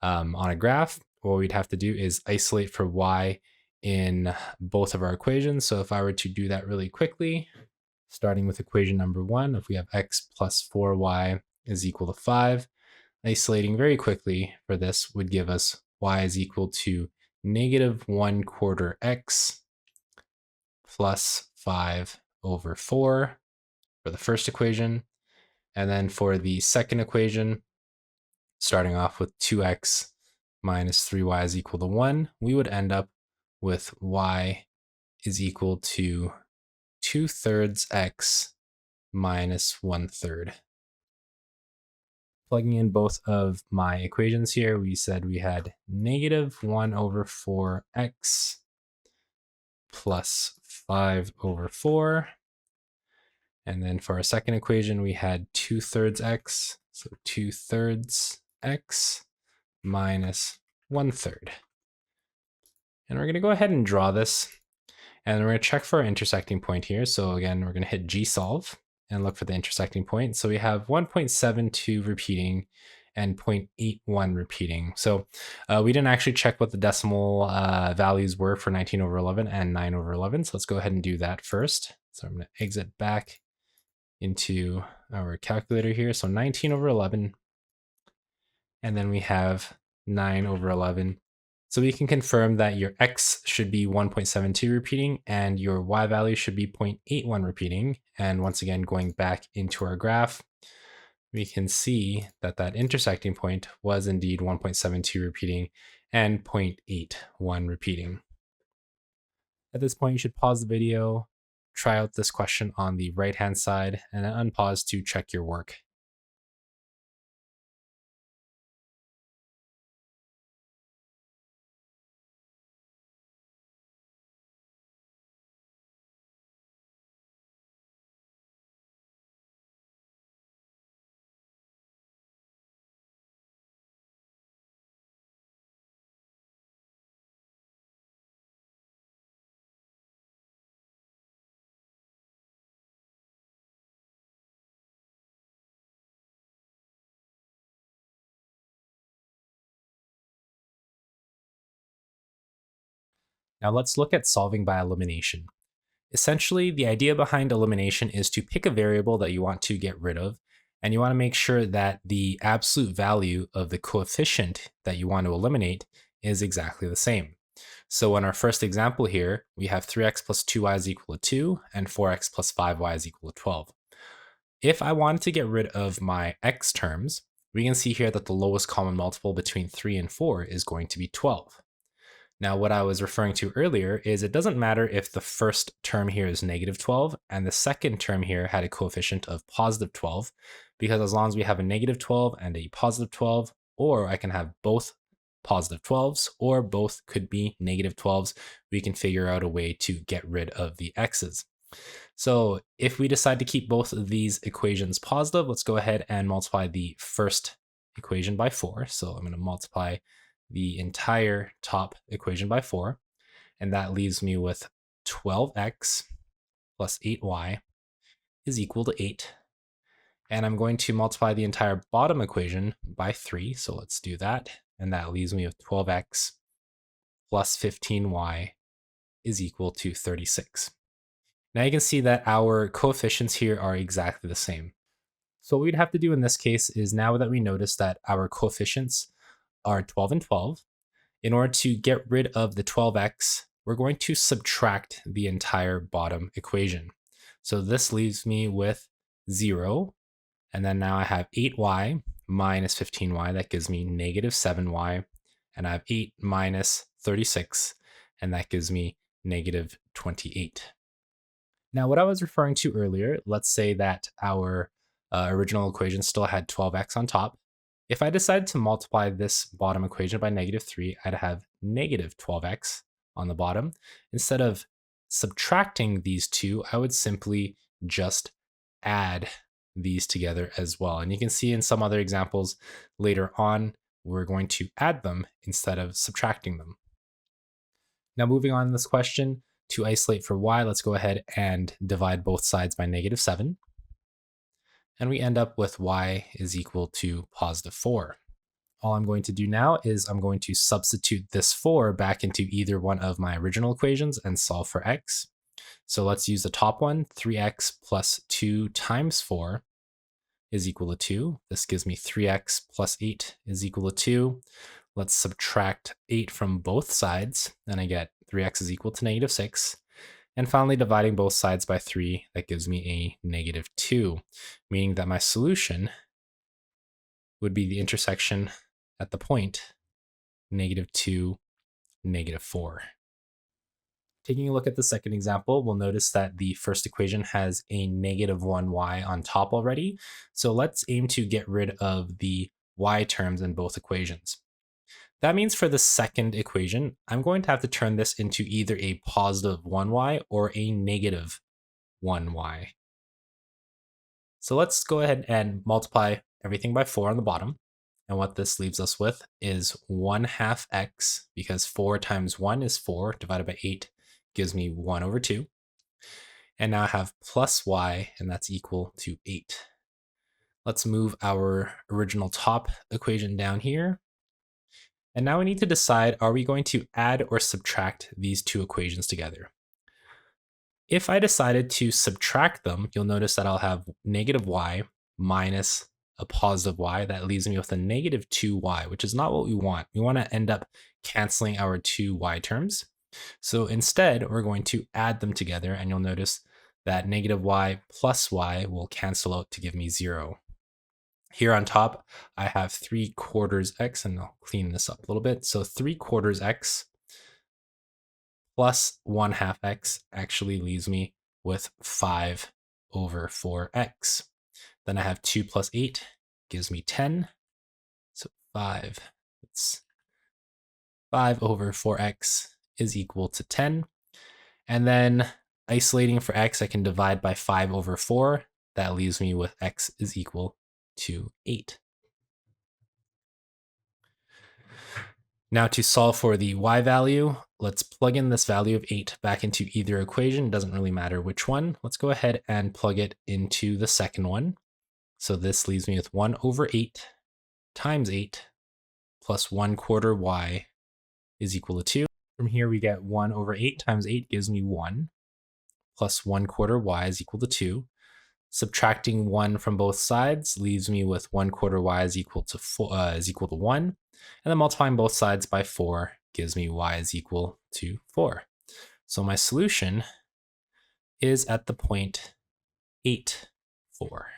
A: on a graph, what we'd have to do is isolate for y in both of our equations. So if I were to do that really quickly, starting with equation number 1, if we have x plus 4y is equal to 5, isolating very quickly for this would give us y is equal to negative 1/4 x plus 5 over 4 for the first equation. And then for the second equation, starting off with 2x minus 3y is equal to 1, we would end up with y is equal to 2/3 x minus 1/3. Plugging in both of my equations here, we said we had negative 1 over 4x plus 5 over 4. And then for our second equation, we had 2/3 x, so 2/3 x minus 1/3. And we're going to go ahead and draw this, and we're going to check for our intersecting point here. So again, we're going to hit G-solve and look for the intersecting point. So we have 1.72 repeating and 0.81 repeating. So we didn't actually check what the decimal values were for 19 over 11 and 9 over 11. So let's go ahead and do that first. So I'm going to exit back into our calculator here. So 19 over 11, and then we have 9 over 11. So we can confirm that your x should be 1.72 repeating and your y value should be 0.81 repeating. And once again, going back into our graph, we can see that that intersecting point was indeed 1.72 repeating and 0.81 repeating. At this point, you should pause the video, try out this question on the right-hand side, and then unpause to check your work. Now let's look at solving by elimination. Essentially, the idea behind elimination is to pick a variable that you want to get rid of, and you want to make sure that the absolute value of the coefficient that you want to eliminate is exactly the same. So in our first example here, we have 3x plus 2y is equal to 2, and 4x plus 5y is equal to 12. If I wanted to get rid of my x terms, we can see here that the lowest common multiple between 3 and 4 is going to be 12. Now, what I was referring to earlier is it doesn't matter if the first term here is negative 12 and the second term here had a coefficient of positive 12, because as long as we have a negative 12 and a positive 12, or I can have both positive 12s, or both could be negative 12s, we can figure out a way to get rid of the x's. So if we decide to keep both of these equations positive, let's go ahead and multiply the first equation by 4. So I'm going to multiply the entire top equation by 4, and that leaves me with 12x plus 8y is equal to 8. And I'm going to multiply the entire bottom equation by 3, so let's do that. And that leaves me with 12x plus 15y is equal to 36. Now you can see that our coefficients here are exactly the same. So what we'd have to do in this case is, now that we notice that our coefficients are 12 and 12, in order to get rid of the 12x, we're going to subtract the entire bottom equation. So this leaves me with 0, and then now I have 8y minus 15y, that gives me negative 7y, and I have 8 minus 36, and that gives me negative 28. Now, what I was referring to earlier, let's say that our original equation still had 12x on top. If I decided to multiply this bottom equation by negative 3, I'd have negative 12x on the bottom. Instead of subtracting these two, I would simply just add these together as well. And you can see in some other examples later on, we're going to add them instead of subtracting them. Now, moving on in this question, to isolate for y, let's go ahead and divide both sides by negative 7. And we end up with y is equal to positive 4. All I'm going to do now is I'm going to substitute this 4 back into either one of my original equations and solve for x. So let's use the top one, 3x plus 2 times 4 is equal to 2. This gives me 3x plus 8 is equal to 2. Let's subtract 8 from both sides, and I get 3x is equal to negative 6. And finally, dividing both sides by 3, that gives me a negative 2, meaning that my solution would be the intersection at the point negative 2, negative 4. Taking a look at the second example, we'll notice that the first equation has a negative 1y on top already. So let's aim to get rid of the y terms in both equations. That means for the second equation, I'm going to have to turn this into either a positive 1y or a negative 1y. So let's go ahead and multiply everything by 4 on the bottom. And what this leaves us with is 1/2 x, because 4 times 1 is 4, divided by 8 gives me 1 over 2. And now I have plus y, and that's equal to 8. Let's move our original top equation down here. And now we need to decide, are we going to add or subtract these two equations together? If I decided to subtract them, you'll notice that I'll have negative y minus a positive y. That leaves me with a negative 2y, which is not what we want. We want to end up canceling our two y terms. So instead, we're going to add them together, and you'll notice that negative y plus y will cancel out to give me 0. Here on top, I have 3/4 x, and I'll clean this up a little bit. So 3/4 x plus 1/2 x actually leaves me with 5 over 4x. Then I have 2 plus 8 gives me 10. So 5 over 4x is equal to 10. And then isolating for x, I can divide by 5 over 4. That leaves me with x is equal to 8. Now to solve for the y value, let's plug in this value of 8 back into either equation. It doesn't really matter which one. Let's go ahead and plug it into the second one. So this leaves me with 1 over 8 times 8 plus 1/4 y is equal to 2. From here we get 1 over 8 times 8 gives me 1, plus 1/4 y is equal to 2. Subtracting 1 from both sides leaves me with 1/4 y is equal to 1. And then multiplying both sides by 4 gives me y is equal to 4. So my solution is at the point 8, 4.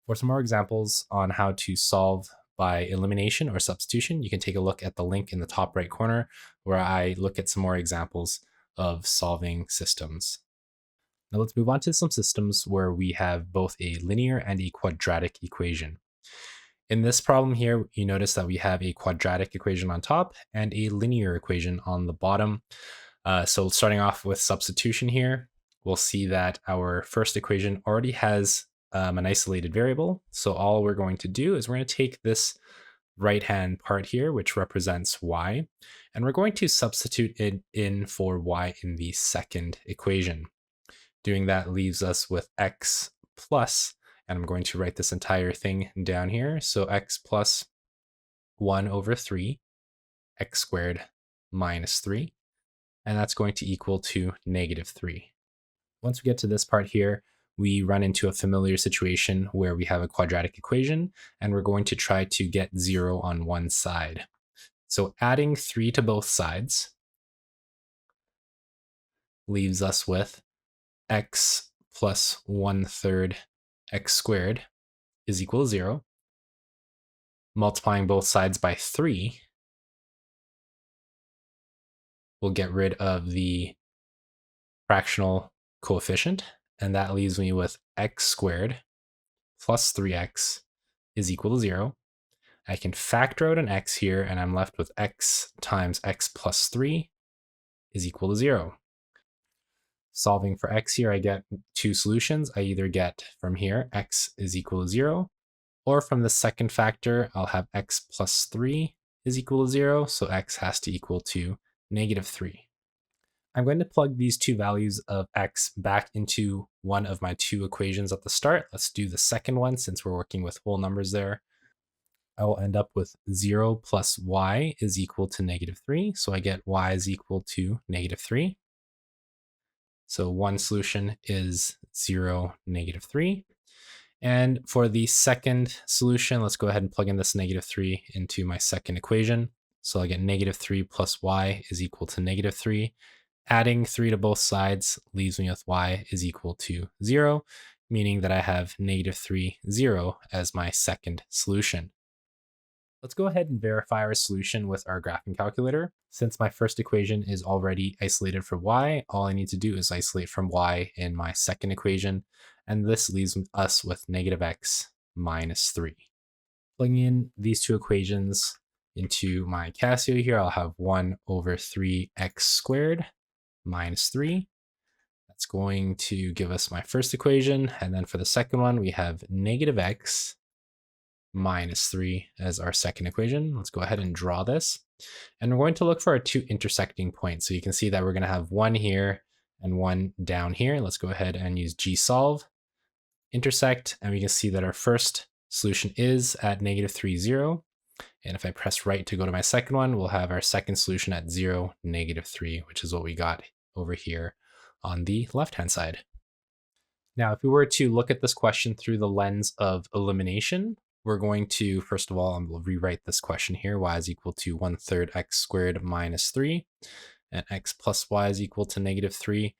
A: For some more examples on how to solve by elimination or substitution, you can take a look at the link in the top right corner where I look at some more examples of solving systems. Now let's move on to some systems where we have both a linear and a quadratic equation. In this problem here, you notice that we have a quadratic equation on top and a linear equation on the bottom. So starting off with substitution here, we'll see that our first equation already has an isolated variable. So all we're going to do is we're going to take this right-hand part here, which represents y, and we're going to substitute it in for y in the second equation. Doing that leaves us with x plus, and I'm going to write this entire thing down here. So x plus 1 over 3, x squared minus 3, and that's going to equal to negative 3. Once we get to this part here, we run into a familiar situation where we have a quadratic equation, and we're going to try to get 0 on one side. So adding 3 to both sides leaves us with x plus 1/3 x squared is equal to 0. Multiplying both sides by 3 will get rid of the fractional coefficient, and that leaves me with x squared plus 3x is equal to 0. I can factor out an x here, and I'm left with x times x plus 3 is equal to 0. Solving for x here, I get two solutions. I either get from here x is equal to 0, or from the second factor, I'll have x plus 3 is equal to 0, so x has to equal to negative 3. I'm going to plug these two values of x back into one of my two equations at the start. Let's do the second one since we're working with whole numbers there. I will end up with 0 plus y is equal to negative 3, so I get y is equal to negative 3. So one solution is 0, negative 3. And for the second solution, let's go ahead and plug in this negative 3 into my second equation. So I get negative 3 plus y is equal to negative 3. Adding 3 to both sides leaves me with y is equal to 0, meaning that I have negative 3, 0 as my second solution. Let's go ahead and verify our solution with our graphing calculator. Since my first equation is already isolated for y, all I need to do is isolate from y in my second equation, and this leaves us with negative x minus 3. Plugging in these two equations into my Casio here, I'll have 1 over 3x squared minus 3. That's going to give us my first equation, and then for the second one, we have negative x minus 3 as our second equation. Let's go ahead and draw this. And we're going to look for our two intersecting points. So you can see that we're going to have one here and one down here. Let's go ahead and use gsolve, intersect, and we can see that our first solution is at negative 3, 0. And if I press right to go to my second one, we'll have our second solution at 0, negative 3, which is what we got over here on the left-hand side. Now, if we were to look at this question through the lens of elimination, we're going to, first of all, I'll rewrite this question here. Y is equal to 1/3 x squared minus 3, and x plus y is equal to negative 3.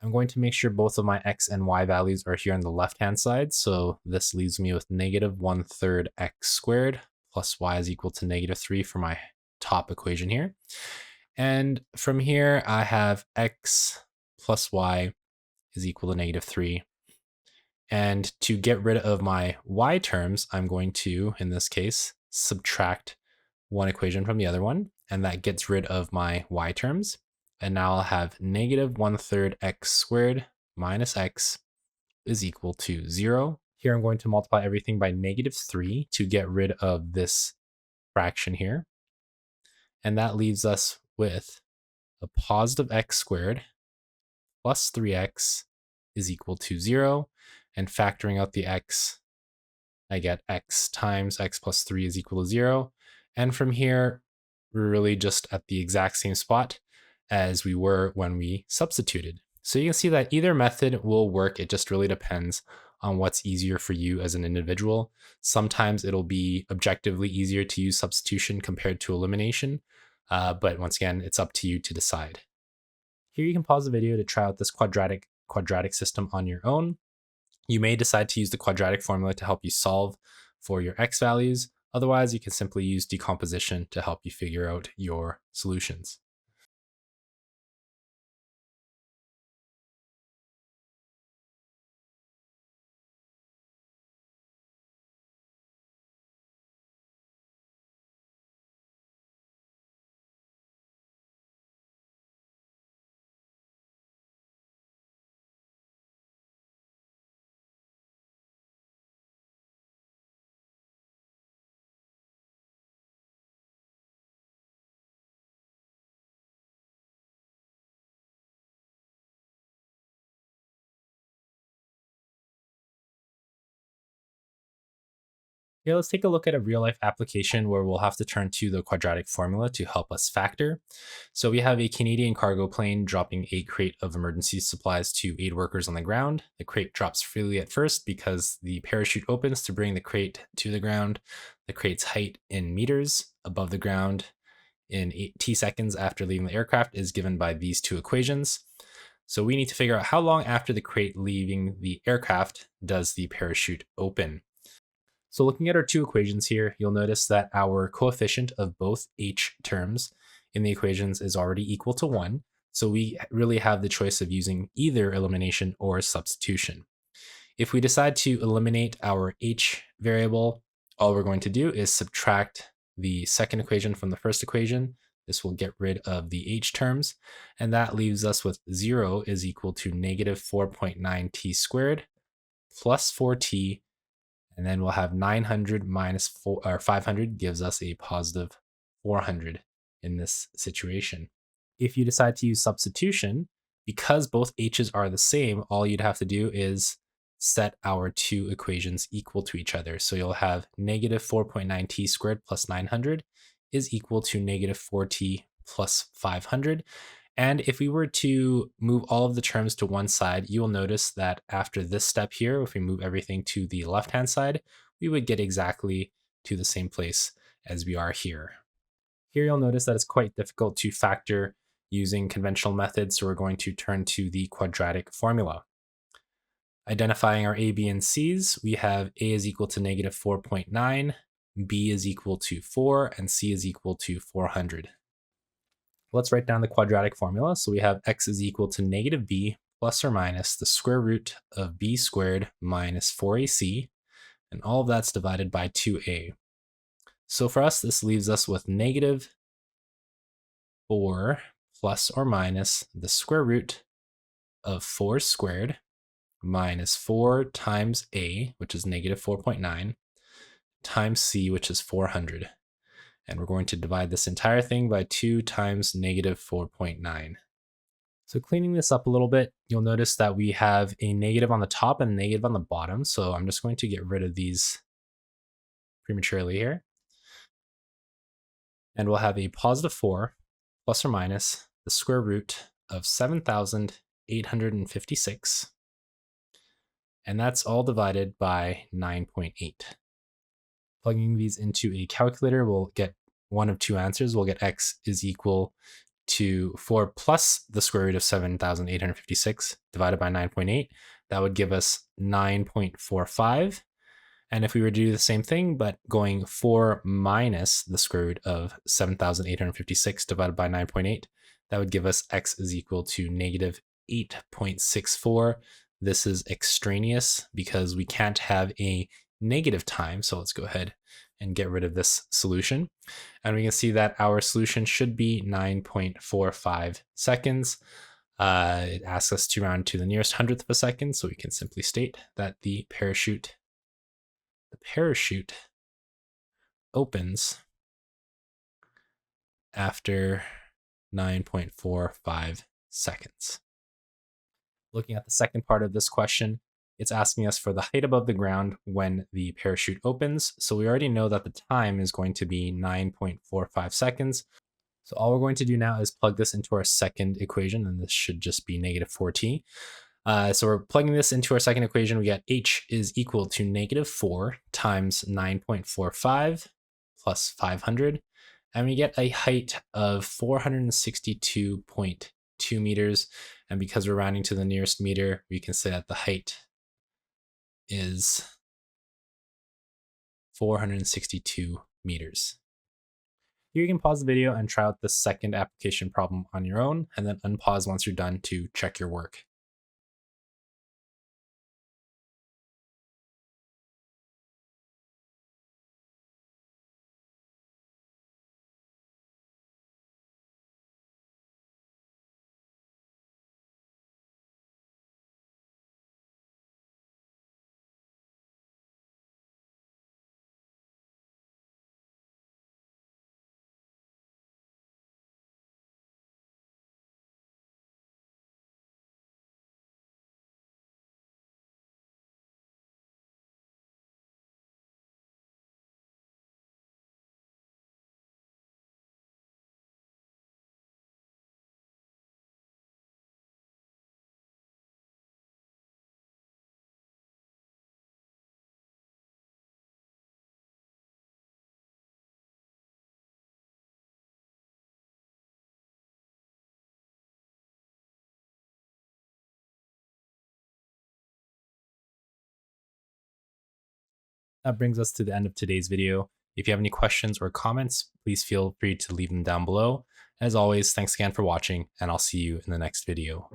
A: I'm going to make sure both of my x and y values are here on the left-hand side. So this leaves me with negative 1/3 x squared plus y is equal to negative 3 for my top equation here. And from here, I have x plus y is equal to negative 3. And to get rid of my y terms, I'm going to, in this case, subtract one equation from the other one, and that gets rid of my y terms. And now I'll have negative 1/3 x squared minus x is equal to 0. Here I'm going to multiply everything by negative 3 to get rid of this fraction here. And that leaves us with a positive x squared plus 3x is equal to 0. And factoring out the x, I get x times x plus 3 is equal to 0. And from here, we're really just at the exact same spot as we were when we substituted. So you can see that either method will work. It just really depends on what's easier for you as an individual. Sometimes it'll be objectively easier to use substitution compared to elimination. But once again, it's up to you to decide. Here you can pause the video to try out this quadratic system on your own. You may decide to use the quadratic formula to help you solve for your x values. Otherwise, you can simply use decomposition to help you figure out your solutions. Here, let's take a look at a real life application where we'll have to turn to the quadratic formula to help us factor. So we have a Canadian cargo plane dropping a crate of emergency supplies to aid workers on the ground. The crate drops freely at first because the parachute opens to bring the crate to the ground. The crate's height in meters above the ground in 8 seconds after leaving the aircraft is given by these two equations. So we need to figure out how long after the crate leaving the aircraft does the parachute open. So looking at our two equations here, you'll notice that our coefficient of both h terms in the equations is already equal to 1. So we really have the choice of using either elimination or substitution. If we decide to eliminate our h variable, all we're going to do is subtract the second equation from the first equation. This will get rid of the h terms, and that leaves us with 0 is equal to negative 4.9t squared plus 4t, and then we'll have 900 minus 500 gives us a positive 400 in this situation. If you decide to use substitution, because both h's are the same, all you'd have to do is set our two equations equal to each other. So you'll have negative 4.9t squared plus 900 is equal to negative 4t plus 500. And if we were to move all of the terms to one side, you will notice that after this step here, if we move everything to the left-hand side, we would get exactly to the same place as we are here. Here you'll notice that it's quite difficult to factor using conventional methods, so we're going to turn to the quadratic formula. Identifying our a, b, and c's, we have a is equal to negative 4.9, b is equal to 4, and c is equal to 400. Let's write down the quadratic formula. So we have x is equal to negative b plus or minus the square root of b squared minus 4ac, and all of that's divided by 2a. So for us, this leaves us with negative 4 plus or minus the square root of 4 squared minus 4 times a, which is negative 4.9, times c, which is 400. And we're going to divide this entire thing by 2 times negative 4.9. So cleaning this up a little bit, you'll notice that we have a negative on the top and a negative on the bottom. So I'm just going to get rid of these prematurely here. And we'll have a positive 4 plus or minus the square root of 7,856. And that's all divided by 9.8. Plugging these into a calculator, we'll get one of two answers. We'll get x is equal to 4 plus the square root of 7,856 divided by 9.8. That would give us 9.45. And if we were to do the same thing, but going 4 minus the square root of 7,856 divided by 9.8, that would give us x is equal to negative 8.64. This is extraneous because we can't have a negative time. So let's go ahead and get rid of this solution. And we can see that our solution should be 9.45 seconds. It asks us to round to the nearest hundredth of a second. So we can simply state that the parachute opens after 9.45 seconds. Looking at the second part of this question, it's asking us for the height above the ground when the parachute opens. So we already know that the time is going to be 9.45 seconds. So all we're going to do now is plug this into our second equation, and this should just be negative 4t. So we're plugging this into our second equation. We get h is equal to negative 4 times 9.45 plus 500. And we get a height of 462.2 meters. And because we're rounding to the nearest meter, we can say that the height is 462 meters. Here you can pause the video and try out the second application problem on your own, and then unpause once you're done to check your work. that brings us to the end of today's video. If you have any questions or comments, please feel free to leave them down below. As always, thanks again for watching, and I'll see you in the next video.